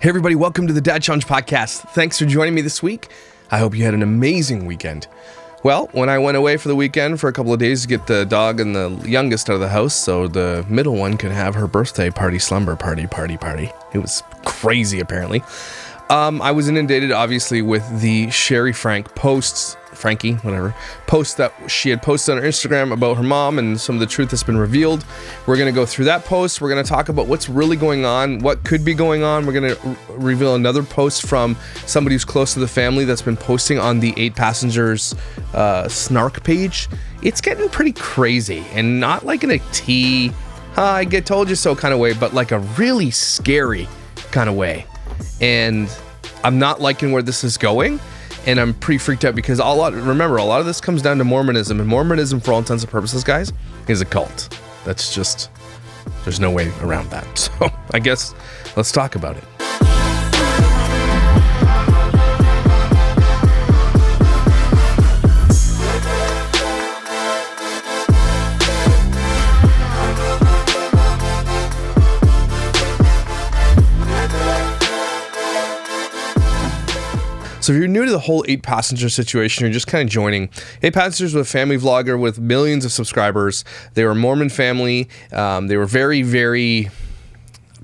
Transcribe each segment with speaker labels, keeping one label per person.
Speaker 1: Hey everybody, welcome to the Dad Challenge Podcast. Thanks for joining me this week. I hope you had an amazing weekend. Well, when I went away for the weekend for a couple of days to get the dog and the youngest out of the house so the middle one could have her birthday party slumber party. It was crazy, apparently. I was inundated, obviously, with the Shari Franke post that she had posted on her Instagram about her mom and some of the truth that's been revealed. We're going to go through that post. We're going to talk about what's really going on, what could be going on. We're going to reveal another post from somebody who's close to the family that's been posting on the 8 Passengers snark page. It's getting pretty crazy, and not like in a I get told you so kind of way, but like a really scary kind of way. And I'm not liking where this is going, and I'm pretty freaked out because remember, a lot of this comes down to Mormonism, and Mormonism, for all intents and purposes, guys, is a cult. That's just, there's no way around that. So I guess let's talk about it. So if you're new to the whole 8 Passenger situation, you're just kind of joining. 8 Passengers was a family vlogger with millions of subscribers. They were a Mormon family. They were very, very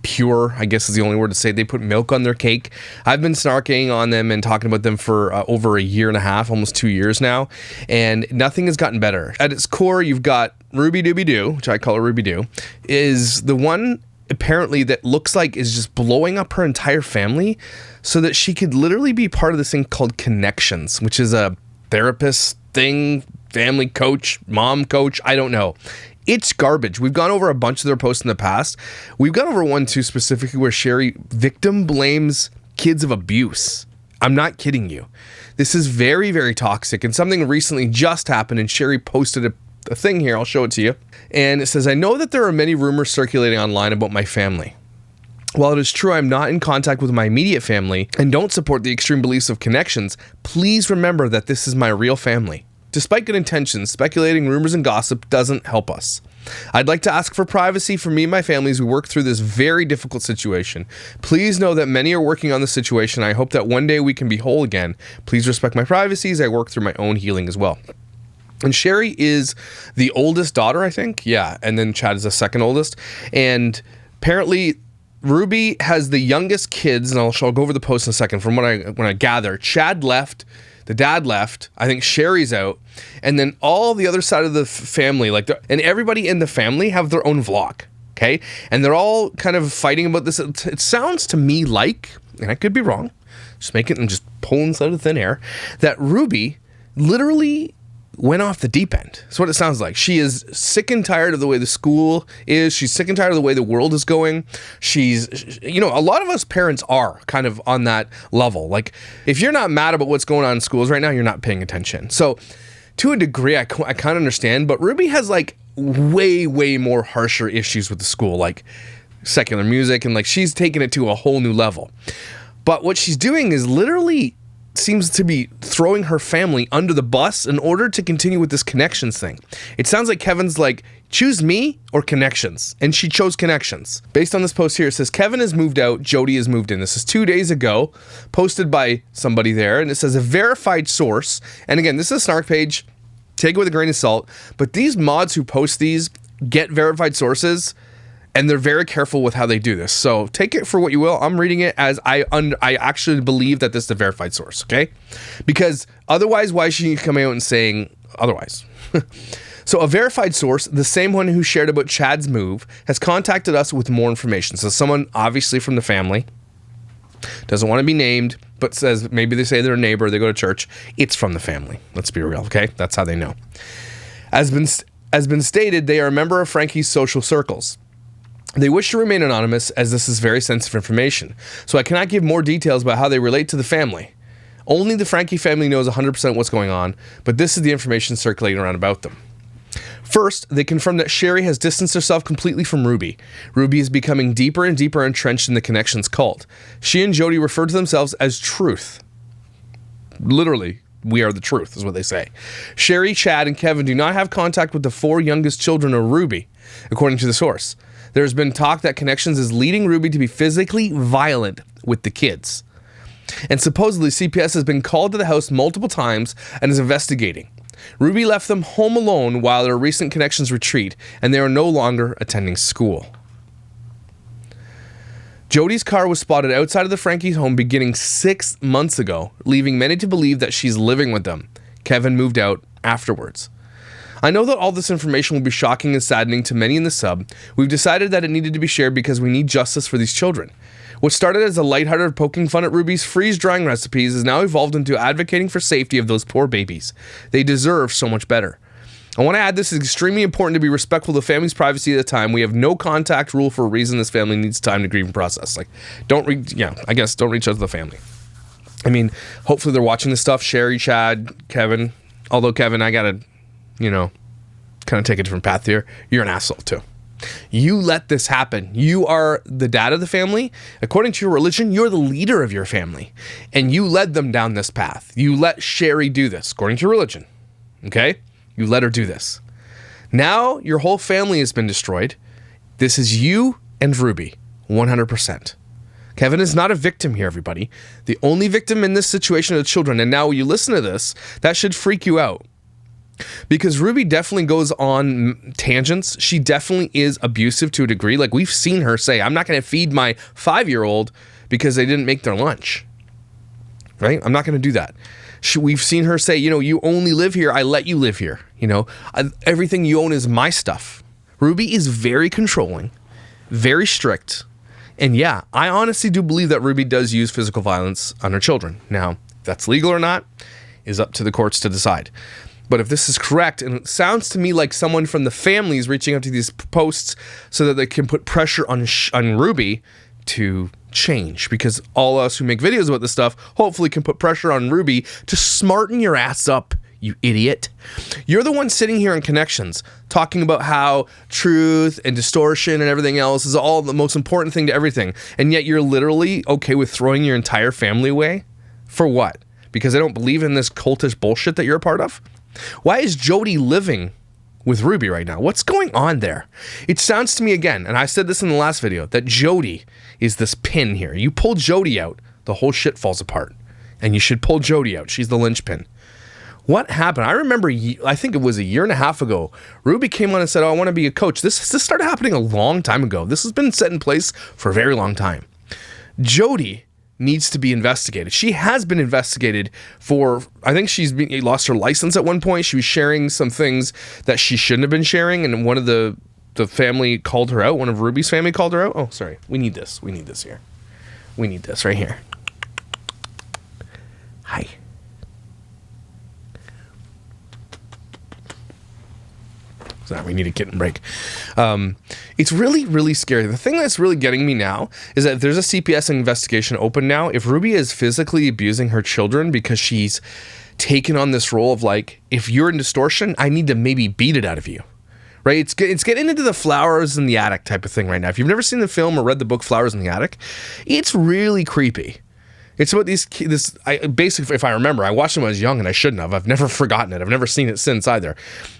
Speaker 1: pure, I guess is the only word to say. They put milk on their cake. I've been snarking on them and talking about them for over a year and a half, almost 2 years now, and nothing has gotten better. At its core, you've got Ruby Dooby Doo, which I call her Ruby Doo, is the one apparently that looks like is just blowing up her entire family so that she could literally be part of this thing called Connections, which is a therapist thing, family coach, mom coach, I don't know. It's garbage. We've gone over a bunch of their posts in the past. We've gone over one too specifically where Shari victim blames kids of abuse. I'm not kidding you. This is very, very toxic, and something recently just happened, and Shari posted a thing here. I'll show it to you. And it says, I know that there are many rumors circulating online about my family. While it is true I'm not in contact with my immediate family and don't support the extreme beliefs of Connections, please remember that this is my real family. Despite good intentions, speculating, rumors, and gossip doesn't help us. I'd like to ask for privacy for me and my family as we work through this very difficult situation. Please know that many are working on the situation. I hope that one day we can be whole again. Please respect my privacy as I work through my own healing as well. And Shari is the oldest daughter, I think. Yeah, and then Chad is the second oldest. And apparently Ruby has the youngest kids, and I'll go over the post in a second. From when I gather, Chad left, the dad left, I think Shari's out, and then all the other side of the family, and everybody in the family have their own vlog, okay? And they're all kind of fighting about this. It sounds to me like, and I could be wrong, just make it and just pull inside of thin air, that Ruby literally went off the deep end. That's what it sounds like. She is sick and tired of the way the school is. She's sick and tired of the way the world is going. She's, a lot of us parents are kind of on that level. Like, if you're not mad about what's going on in schools right now, you're not paying attention. So, to a degree, I kind of understand, but Ruby has, like, way, way more harsher issues with the school, like secular music, and, like, she's taking it to a whole new level. But what she's doing is literally seems to be throwing her family under the bus in order to continue with this Connections thing. It sounds like Kevin's like, choose me or Connections, and she chose Connections. Based on this post here, it says, Kevin has moved out, Jody has moved in. This is 2 days ago, posted by somebody there, and it says a verified source. And again, this is a snark page, take it with a grain of salt, but these mods who post these get verified sources, and they're very careful with how they do this. So take it for what you will. I'm reading it as I actually believe that this is a verified source, okay? Because otherwise, why should you come out and saying otherwise? So a verified source, the same one who shared about Chad's move, has contacted us with more information. So someone obviously from the family, doesn't want to be named, but says, maybe they say they're a neighbor, they go to church. It's from the family. Let's be real, okay? That's how they know. As been stated, they are a member of Frankie's social circles. They wish to remain anonymous as this is very sensitive information, so I cannot give more details about how they relate to the family. Only the Franke family knows 100% what's going on, but this is the information circulating around about them. First, they confirm that Shari has distanced herself completely from Ruby. Ruby is becoming deeper and deeper entrenched in the Connections cult. She and Jody refer to themselves as Truth. Literally, we are the truth, is what they say. Shari, Chad, and Kevin do not have contact with the 4 youngest children of Ruby, according to the source. There's been talk that Connections is leading Ruby to be physically violent with the kids. And supposedly CPS has been called to the house multiple times and is investigating. Ruby left them home alone while their recent Connections retreat, and they are no longer attending school. Jody's car was spotted outside of the Franke's home beginning 6 months ago, leaving many to believe that she's living with them. Kevin moved out afterwards. I know that all this information will be shocking and saddening to many in the sub. We've decided that it needed to be shared because we need justice for these children. What started as a lighthearted poking fun at Ruby's freeze-drying recipes has now evolved into advocating for safety of those poor babies. They deserve so much better. I want to add this is extremely important to be respectful of the family's privacy at the time. We have no contact rule for a reason this family needs time to grieve and process. Like, don't reach out to the family. I mean, hopefully they're watching this stuff. Shari, Chad, Kevin. Although, Kevin, I gotta, kind of take a different path here. You're an asshole, too. You let this happen. You are the dad of the family. According to your religion, you're the leader of your family. And you led them down this path. You let Shari do this, according to your religion. Okay? You let her do this. Now, your whole family has been destroyed. This is you and Ruby, 100%. Kevin is not a victim here, everybody. The only victim in this situation are the children. And now when you listen to this, that should freak you out. Because Ruby definitely goes on tangents. She definitely is abusive to a degree. Like, we've seen her say, I'm not going to feed my 5-year-old because they didn't make their lunch. Right? I'm not going to do that. We've seen her say, you only live here. I let you live here. Everything you own is my stuff. Ruby is very controlling, very strict. And yeah, I honestly do believe that Ruby does use physical violence on her children. Now, if that's legal or not is up to the courts to decide. But if this is correct, and it sounds to me like someone from the family is reaching out to these posts so that they can put pressure on Ruby to change, because all us who make videos about this stuff hopefully can put pressure on Ruby to smarten your ass up, you idiot. You're the one sitting here in Connections talking about how truth and distortion and everything else is all the most important thing to everything, and yet you're literally okay with throwing your entire family away? For what? Because they don't believe in this cultish bullshit that you're a part of? Why is Jody living with Ruby right now? What's going on there? It sounds to me again, and I said this in the last video, that Jody is this pin here. You pull Jody out, the whole shit falls apart. And you should pull Jody out. She's the linchpin. What happened? I remember, I think it was a year and a half ago, Ruby came on and said, I want to be a coach. This started happening a long time ago. This has been set in place for a very long time. Jody needs to be investigated. She has been investigated for, I think lost her license at one point. She was sharing some things that she shouldn't have been sharing, and one of the family called her out. One of Ruby's family called her out. Oh, sorry. We need this. We need this here. We need this right here. Hi. Sorry, we need a kitten break. It's really, really scary. The thing that's really getting me now is that there's a CPS investigation open now. If Ruby is physically abusing her children because she's taken on this role of like, if you're in distortion, I need to maybe beat it out of you. Right? It's getting into the Flowers in the Attic type of thing right now. If you've never seen the film or read the book Flowers in the Attic, it's really creepy. It's about basically, if I remember, I watched it when I was young and I shouldn't have. I've never forgotten it. I've never seen it since either.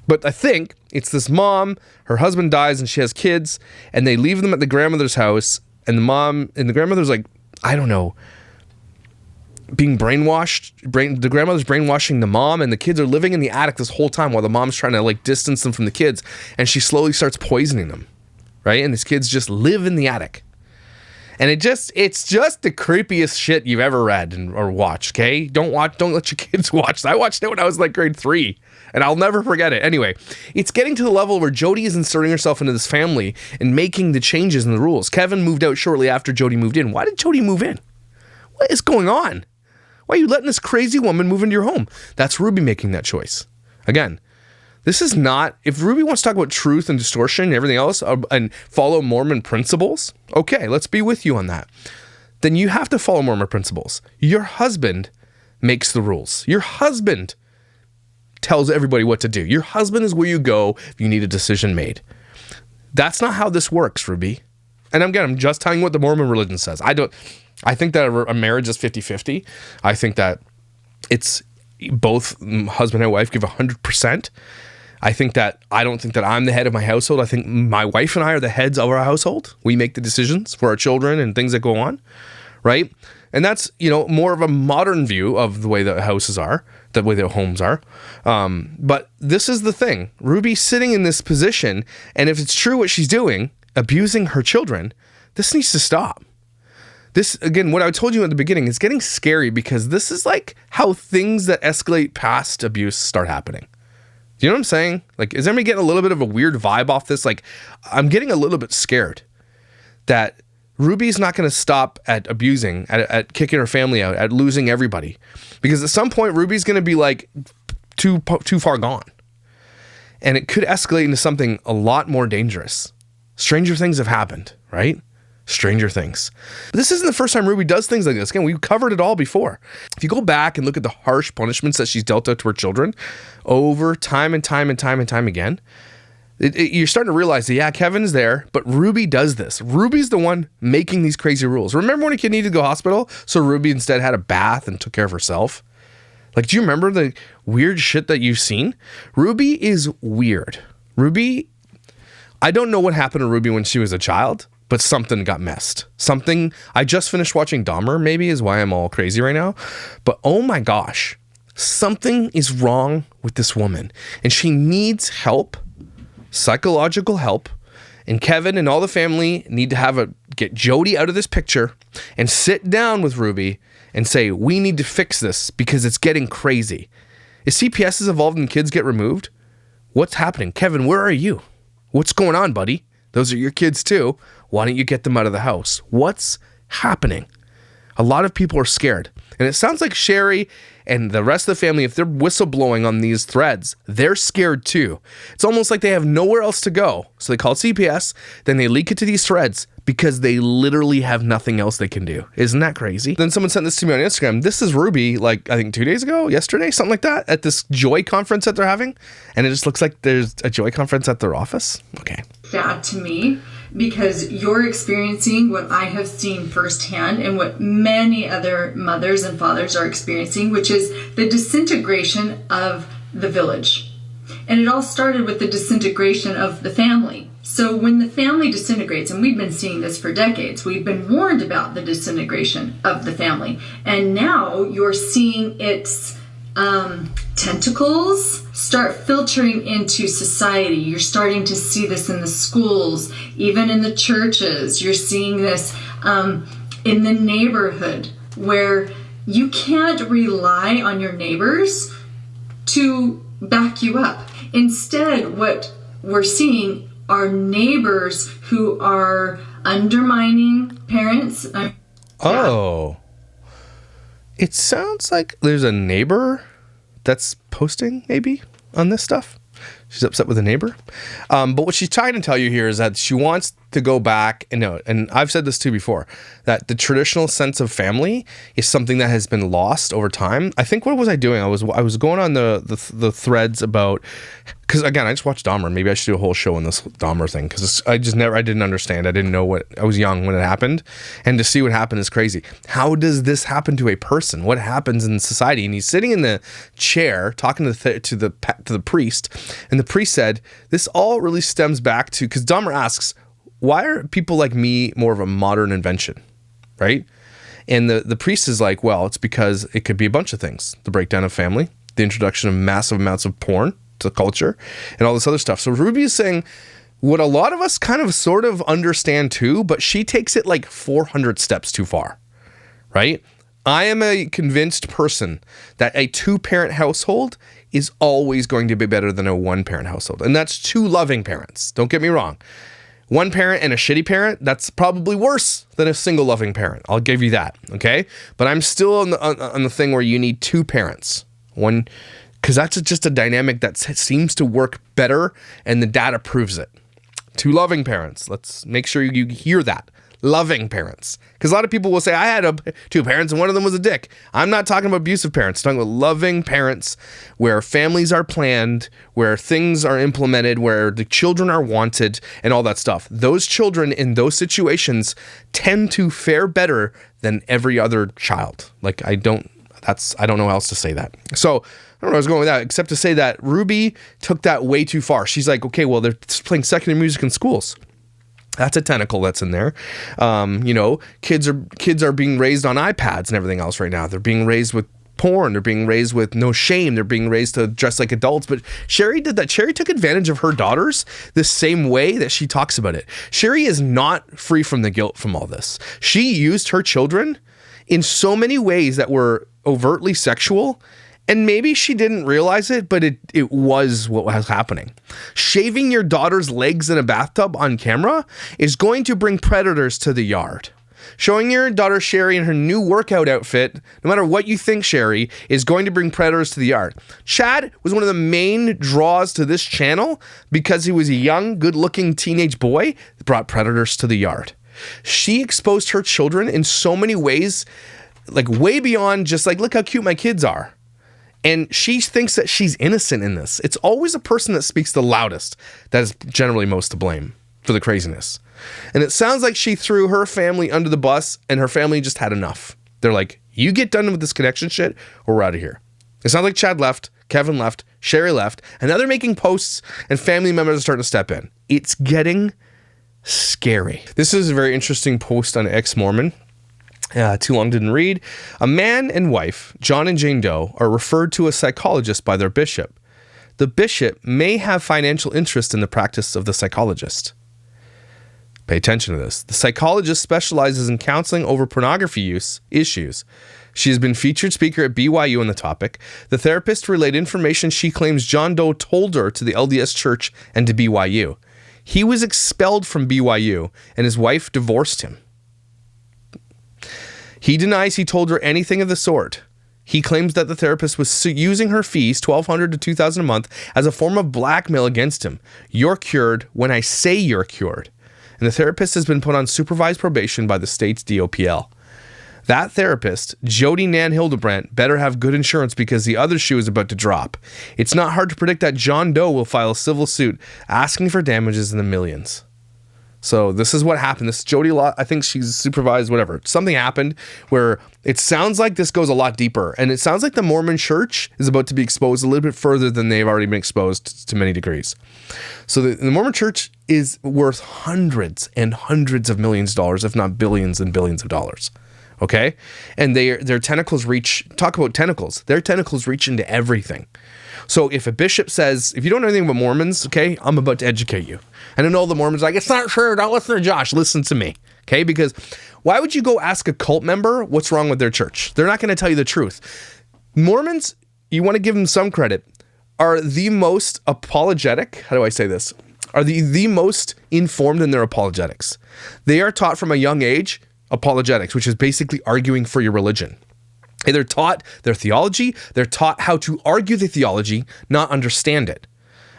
Speaker 1: But I think it's this mom, her husband dies and she has kids, and they leave them at the grandmother's house, and the grandmother's like, I don't know, being brainwashed. The grandmother's brainwashing the mom, and the kids are living in the attic this whole time while the mom's trying to like distance them from the kids, and she slowly starts poisoning them, right? And these kids just live in the attic. And it's just the creepiest shit you've ever read or watched, okay? Don't let your kids watch. I watched it when I was like grade 3, and I'll never forget it. Anyway, it's getting to the level where Jody is inserting herself into this family and making the changes in the rules. Kevin moved out shortly after Jody moved in. Why did Jody move in? What is going on? Why are you letting this crazy woman move into your home? That's Ruby making that choice. Again, this is not, if Ruby wants to talk about truth and distortion and everything else and follow Mormon principles, okay, let's be with you on that. Then you have to follow Mormon principles. Your husband makes the rules. Your husband tells everybody what to do. Your husband is where you go if you need a decision made. That's not how this works, Ruby. And again, I'm just telling you what the Mormon religion says. I think that a marriage is 50-50. I think that it's both husband and wife give 100%. I don't think that I'm the head of my household. I think my wife and I are the heads of our household. We make the decisions for our children and things that go on, right? And that's, more of a modern view of the way that houses are, the way that homes are. But this is the thing. Ruby's sitting in this position, and if it's true what she's doing, abusing her children, this needs to stop. This, again, what I told you at the beginning, is getting scary because this is like how things that escalate past abuse start happening. Do you know what I'm saying? Like, is everybody getting a little bit of a weird vibe off this? Like, I'm getting a little bit scared that Ruby's not going to stop at abusing, at kicking her family out, at losing everybody. Because at some point, Ruby's going to be like too far gone. And it could escalate into something a lot more dangerous. Stranger things have happened, right? Stranger things. But this isn't the first time Ruby does things like this. Again, we've covered it all before. If you go back and look at the harsh punishments that she's dealt out to her children over time and time again, you're starting to realize that, yeah, Kevin's there, but Ruby does this. Ruby's the one making these crazy rules. Remember when a kid needed to go to the hospital, so Ruby instead had a bath and took care of herself? Like, do you remember the weird shit that you've seen? Ruby is weird. Ruby, I don't know what happened to Ruby when she was a child, but something got messed. I just finished watching Dahmer, maybe is why I'm all crazy right now. But oh my gosh, something is wrong with this woman. And she needs help, psychological help. And Kevin and all the family need to get Jody out of this picture and sit down with Ruby and say, we need to fix this because it's getting crazy. Is CPS involved and kids get removed? What's happening? Kevin, where are you? What's going on, buddy? Those are your kids too. Why don't you get them out of the house? What's happening? A lot of people are scared. And it sounds like Shari and the rest of the family, if they're whistleblowing on these threads, they're scared too. It's almost like they have nowhere else to go. So they call CPS, then they leak it to these threads because they literally have nothing else they can do. Isn't that crazy? Then someone sent this to me on Instagram. This is Ruby, like, I think 2 days ago, yesterday, something like that, at this Joy conference that they're having. And it just looks like there's a Joy conference at their office. Okay.
Speaker 2: Sad to me, because you're experiencing what I have seen firsthand and what many other mothers and fathers are experiencing, which is the disintegration of the village. And it all started with the disintegration of the family. So when the family disintegrates, and we've been seeing this for decades, we've been warned about the disintegration of the family. And now you're seeing its tentacles start filtering into society. You're starting to see this in the schools, even in the churches. You're seeing this in the neighborhood, where you can't rely on your neighbors to back you up. Instead, what we're seeing are neighbors who are undermining parents.
Speaker 1: Oh. It sounds like there's a neighbor that's posting maybe on this stuff. She's upset with a neighbor. But what she's trying to tell you here is that she wants to go back and I've said this too before, that the traditional sense of family is something that has been lost over time. I think, what was I doing? I was going on the threads about, because again, I just watched Dahmer. Maybe I should do a whole show on this Dahmer thing, because I didn't understand. I didn't know I was young when it happened, and to see what happened is crazy. How does this happen to a person? What happens in society? And he's sitting in the chair talking to the priest, and the priest said, this all really stems back to, because Dahmer asks, why are people like me more of a modern invention, right? And the priest is like, well, it's because it could be a bunch of things. The breakdown of family, the introduction of massive amounts of porn to culture, and all this other stuff. So Ruby is saying what a lot of us kind of sort of understand too, but she takes it like 400 steps too far, right? I am a convinced person that a 2-parent household is always going to be better than a 1-parent household. And that's 2 loving parents. Don't get me wrong. 1 parent and a shitty parent, that's probably worse than a single loving parent. I'll give you that, okay? But I'm still on the thing where you need 2 parents. One, because that's just a dynamic that seems to work better, and the data proves it. 2 loving parents. Let's make sure you hear that. Loving parents. Because a lot of people will say, I had 2 parents and one of them was a dick. I'm not talking about abusive parents. I'm talking about loving parents, where families are planned, where things are implemented, where the children are wanted, and all that stuff. Those children in those situations tend to fare better than every other child. Like, I don't know how else to say that. So don't know where I was going with that, except to say that Ruby took that way too far. She's like, okay, well, they're playing secular music in schools. That's a tentacle that's in there. Kids are being raised on iPads and everything else right now. They're being raised with porn. They're being raised with no shame. They're being raised to dress like adults. But Shari did that. Shari took advantage of her daughters the same way that she talks about it. Shari is not free from the guilt from all this. She used her children in so many ways that were overtly sexual, and maybe she didn't realize it, but it was what was happening. Shaving your daughter's legs in a bathtub on camera is going to bring predators to the yard. Showing your daughter Shari in her new workout outfit, no matter what you think, Shari, is going to bring predators to the yard. Chad was one of the main draws to this channel because he was a young, good-looking teenage boy that brought predators to the yard. She exposed her children in so many ways, like way beyond just like, look how cute my kids are. And she thinks that she's innocent in this. It's always a person that speaks the loudest that is generally most to blame for the craziness. And it sounds like she threw her family under the bus and her family just had enough. They're like, you get done with this connection shit or we're out of here. It sounds like Chad left, Kevin left, Shari left, and now they're making posts and family members are starting to step in. It's getting scary. This is a very interesting post on Ex-Mormon. Too long didn't read. A man and wife, John and Jane Doe, are referred to a psychologist by their bishop. The bishop may have financial interest in the practice of the psychologist. Pay attention to this. The psychologist specializes in counseling over pornography use issues. She has been featured speaker at BYU on the topic. The therapist relayed information she claims John Doe told her to the LDS Church and to BYU. He was expelled from BYU, and his wife divorced him. He denies he told her anything of the sort. He claims that the therapist was using her fees, $1,200 to $2,000 a month, as a form of blackmail against him. You're cured when I say you're cured. And the therapist has been put on supervised probation by the state's DOPL. That therapist, Jody Nan Hildebrandt, better have good insurance because the other shoe is about to drop. It's not hard to predict that John Doe will file a civil suit asking for damages in the millions. So this is what happened. This Jody, I think she's supervised, whatever. Something happened where it sounds like this goes a lot deeper. And it sounds like the Mormon church is about to be exposed a little bit further than they've already been exposed to many degrees. So the Mormon church is worth hundreds and hundreds of millions of dollars, if not billions and billions of dollars. Okay? And their tentacles reach, talk about tentacles, their tentacles reach into everything. So if a bishop says, if you don't know anything about Mormons, okay, I'm about to educate you. And then all the Mormons are like, it's not true, don't listen to Josh, listen to me. Okay, because why would you go ask a cult member what's wrong with their church? They're not going to tell you the truth. Mormons, you want to give them some credit, are the most apologetic, how do I say this? Are the most informed in their apologetics. They are taught from a young age apologetics, which is basically arguing for your religion. And they're taught their theology. They're taught how to argue the theology, not understand it.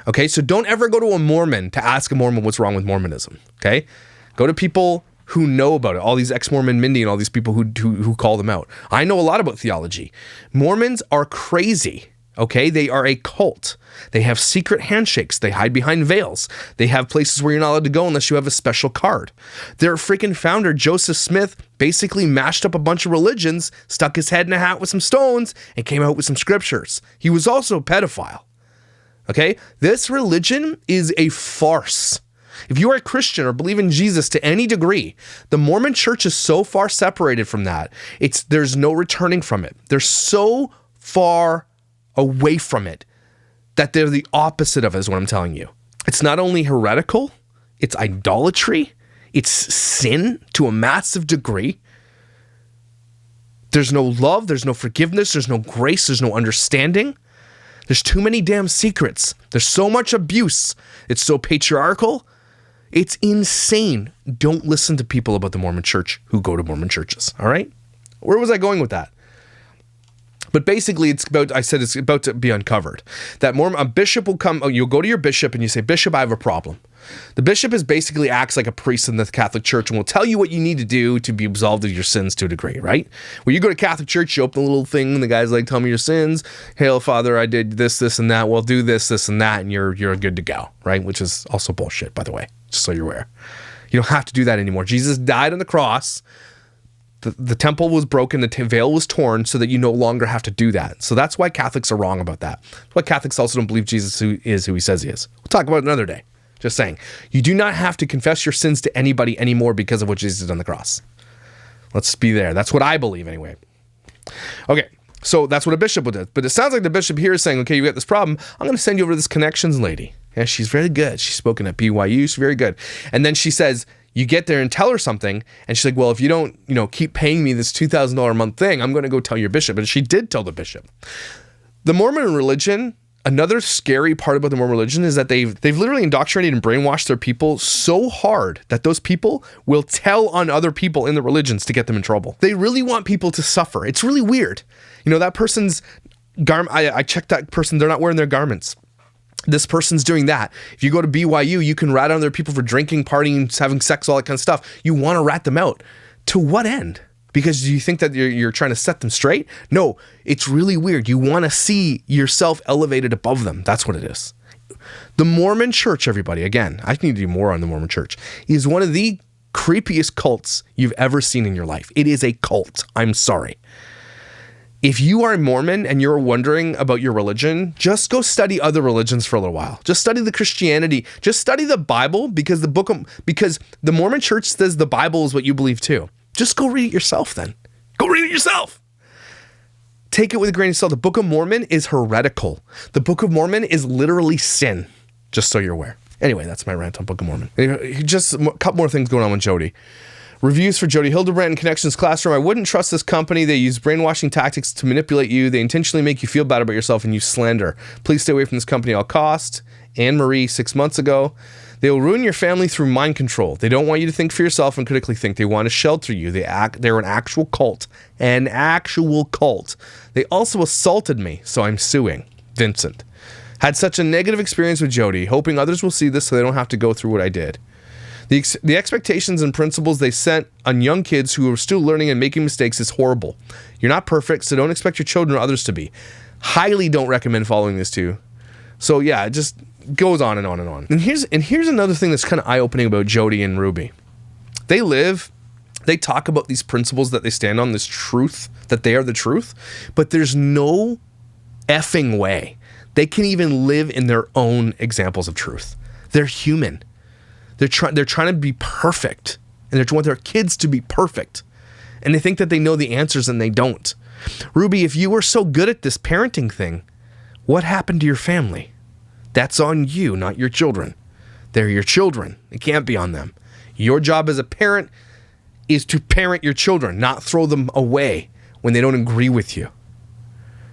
Speaker 1: Okay, so don't ever go to a Mormon to ask a Mormon what's wrong with Mormonism. Okay, go to people who know about it. All these ex-Mormon Mindy and all these people who call them out. I know a lot about theology. Mormons are crazy. Okay, they are a cult. They have secret handshakes. They hide behind veils. They have places where you're not allowed to go unless you have a special card. Their freaking founder, Joseph Smith, basically mashed up a bunch of religions, stuck his head in a hat with some stones, and came out with some scriptures. He was also a pedophile. Okay, this religion is a farce. If you are a Christian or believe in Jesus to any degree, the Mormon church is so far separated from that. There's no returning from it. They're so far away from it that they're the opposite of it, is what I'm telling you. It's not only heretical, it's idolatry, it's sin to a massive degree. There's no love, there's no forgiveness, there's no grace, there's no understanding. There's too many damn secrets. There's so much abuse. It's so patriarchal. It's insane. Don't listen to people about the Mormon church who go to Mormon churches, all right? Where was I going with that? But basically, it's about to be uncovered. That a bishop will come, you'll go to your bishop and you say, Bishop, I have a problem. The bishop basically acts like a priest in the Catholic Church and will tell you what you need to do to be absolved of your sins to a degree, right? When you go to Catholic Church, you open a little thing and the guy's like, tell me your sins. Hail, Father, I did this, this, and that. Well, do this, this, and that, and you're good to go, right? Which is also bullshit, by the way, just so you're aware. You don't have to do that anymore. Jesus died on the cross The temple was broken, the veil was torn so that you no longer have to do that. So that's why Catholics are wrong about that. That's why Catholics also don't believe Jesus is who he says he is. We'll talk about it another day. Just saying. You do not have to confess your sins to anybody anymore because of what Jesus did on the cross. Let's be there. That's what I believe anyway. Okay, so that's what a bishop would do. But it sounds like the bishop here is saying, okay, you got this problem. I'm going to send you over to this connections lady. Yeah, she's very good. She's spoken at BYU. She's very good. And then she says, you get there and tell her something, and she's like, well, if you don't, keep paying me this $2,000 a month thing, I'm going to go tell your bishop. And she did tell the bishop. The Mormon religion, another scary part about the Mormon religion is that they've literally indoctrinated and brainwashed their people so hard that those people will tell on other people in the religions to get them in trouble. They really want people to suffer. It's really weird. That person's garment, I checked that person, they're not wearing their garments. This person's doing that. If you go to BYU, you can rat on other people for drinking, partying, having sex, all that kind of stuff. You want to rat them out. To what end? Because you think that you're trying to set them straight? No, it's really weird. You want to see yourself elevated above them. That's what it is. The Mormon Church, everybody, again, I need to do more on the Mormon Church, is one of the creepiest cults you've ever seen in your life. It is a cult. I'm sorry. If you are a Mormon and you're wondering about your religion, just go study other religions for a little while. Just study the Christianity. Just study the Bible because the Mormon Church says the Bible is what you believe too. Just go read it yourself then. Go read it yourself. Take it with a grain of salt. The Book of Mormon is heretical. The Book of Mormon is literally sin, just so you're aware. Anyway, that's my rant on Book of Mormon. Just a couple more things going on with Jody. Reviews for Jody Hildebrand in Connections Classroom. I wouldn't trust this company. They use brainwashing tactics to manipulate you. They intentionally make you feel bad about yourself and you slander. Please stay away from this company at all costs. Anne Marie, 6 months ago. They will ruin your family through mind control. They don't want you to think for yourself and critically think. They want to shelter you. They're an actual cult. An actual cult. They also assaulted me, so I'm suing. Vincent. Had such a negative experience with Jody, hoping others will see this so they don't have to go through what I did. The expectations and principles they set on young kids who are still learning and making mistakes is horrible. You're not perfect, so don't expect your children or others to be. Highly don't recommend following this too. So yeah, it just goes on and on and on. And here's another thing that's kind of eye-opening about Jody and Ruby. They talk about these principles that they stand on, this truth, that they are the truth, but there's no effing way they can even live in their own examples of truth. They're human. They're trying to be perfect, and they want their kids to be perfect, and they think that they know the answers and they don't. Ruby, if you were so good at this parenting thing, what happened to your family? That's on you, not your children. They're your children. It can't be on them. Your job as a parent is to parent your children, not throw them away when they don't agree with you.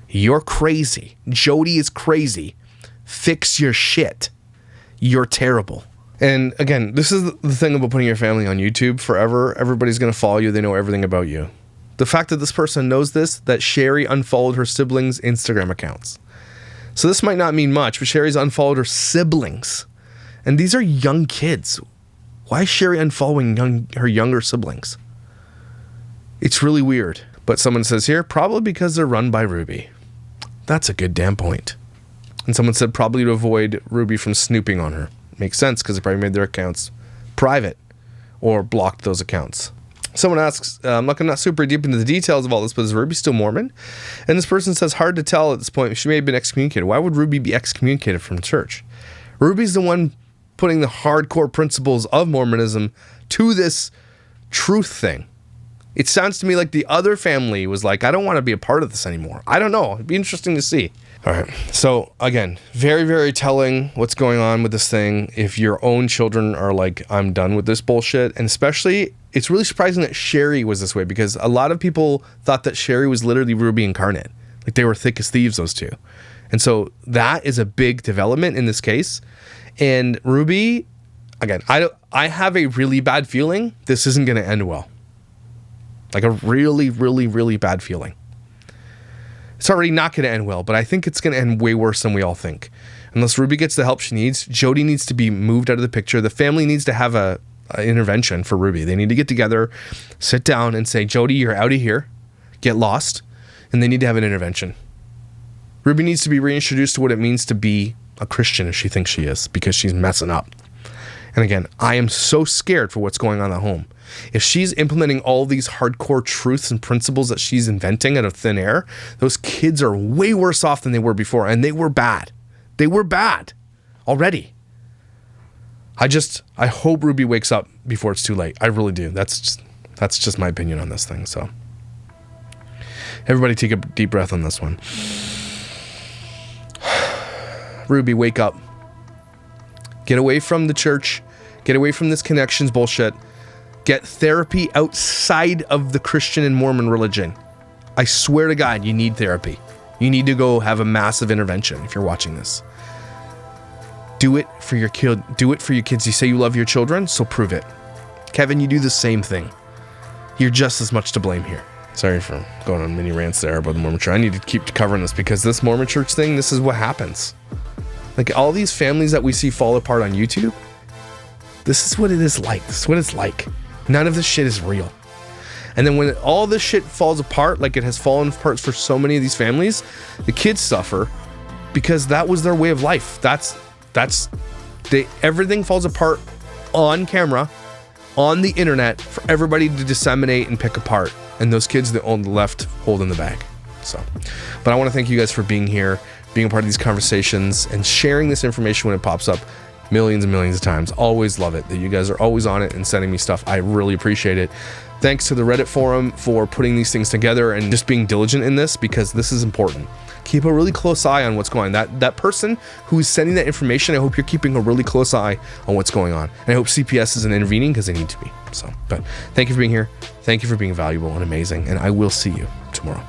Speaker 1: You're crazy. Jody is crazy. Fix your shit. You're terrible. And again, this is the thing about putting your family on YouTube forever. Everybody's going to follow you. They know everything about you. The fact that this person knows this, that Shari unfollowed her siblings' Instagram accounts. So this might not mean much, but Shari's unfollowed her siblings. And these are young kids. Why is Shari unfollowing her younger siblings? It's really weird. But someone says here, probably because they're run by Ruby. That's a good damn point. And someone said probably to avoid Ruby from snooping on her. Makes sense because they probably made their accounts private or blocked those accounts. Someone asks, I'm not super deep into the details of all this, but is Ruby still Mormon? And this person says, hard to tell at this point. She may have been excommunicated. Why would Ruby be excommunicated from church? Ruby's the one putting the hardcore principles of Mormonism to this truth thing. It sounds to me like the other family was like, I don't want to be a part of this anymore. I don't know. It'd be interesting to see. All right. So again, very, very telling what's going on with this thing. If your own children are like, I'm done with this bullshit. And especially, it's really surprising that Shari was this way because a lot of people thought that Shari was literally Ruby incarnate. Like they were thick as thieves, those two. And so that is a big development in this case. And Ruby, again, I have a really bad feeling this isn't going to end well. Like a really, really, really bad feeling. It's already not going to end well, but I think it's going to end way worse than we all think. Unless Ruby gets the help she needs, Jody needs to be moved out of the picture. The family needs to have a intervention for Ruby. They need to get together, sit down and say, Jody, you're out of here. Get lost. And they need to have an intervention. Ruby needs to be reintroduced to what it means to be a Christian as she thinks she is because she's messing up. And again, I am so scared for what's going on at home. If she's implementing all these hardcore truths and principles that she's inventing out of thin air, those kids are way worse off than they were before. And they were bad. They were bad already. I hope Ruby wakes up before it's too late. I really do. That's just my opinion on this thing. So everybody take a deep breath on this one. Ruby, wake up. Get away from the church. Get away from this connections bullshit. Get therapy outside of the Christian and Mormon religion. I swear to God, you need therapy. You need to go have a massive intervention if you're watching this. Do it for your kid. Do it for your kids. You say you love your children, so prove it. Kevin, you do the same thing. You're just as much to blame here. Sorry for going on mini rants there about the Mormon church. I need to keep covering this because this Mormon church thing, this is what happens. Like all these families that we see fall apart on YouTube, this is what it is like. This is what it's like. None of this shit is real. And then when all this shit falls apart, like it has fallen apart for so many of these families, the kids suffer because that was their way of life. Everything falls apart on camera, on the internet, for everybody to disseminate and pick apart. And those kids that own the left holding the bag. So, but I want to thank you guys for being here, being a part of these conversations, and sharing this information when it pops up millions and millions of times. Always love it that you guys are always on it and sending me stuff. I really appreciate it. Thanks to the Reddit forum for putting these things together and just being diligent in this, because this is important. Keep a really close eye on what's going on. That person who is sending that information, I hope you're keeping a really close eye on what's going on. And I hope CPS isn't intervening because they need to be. So, but thank you for being here. Thank you for being valuable and amazing. And I will see you tomorrow.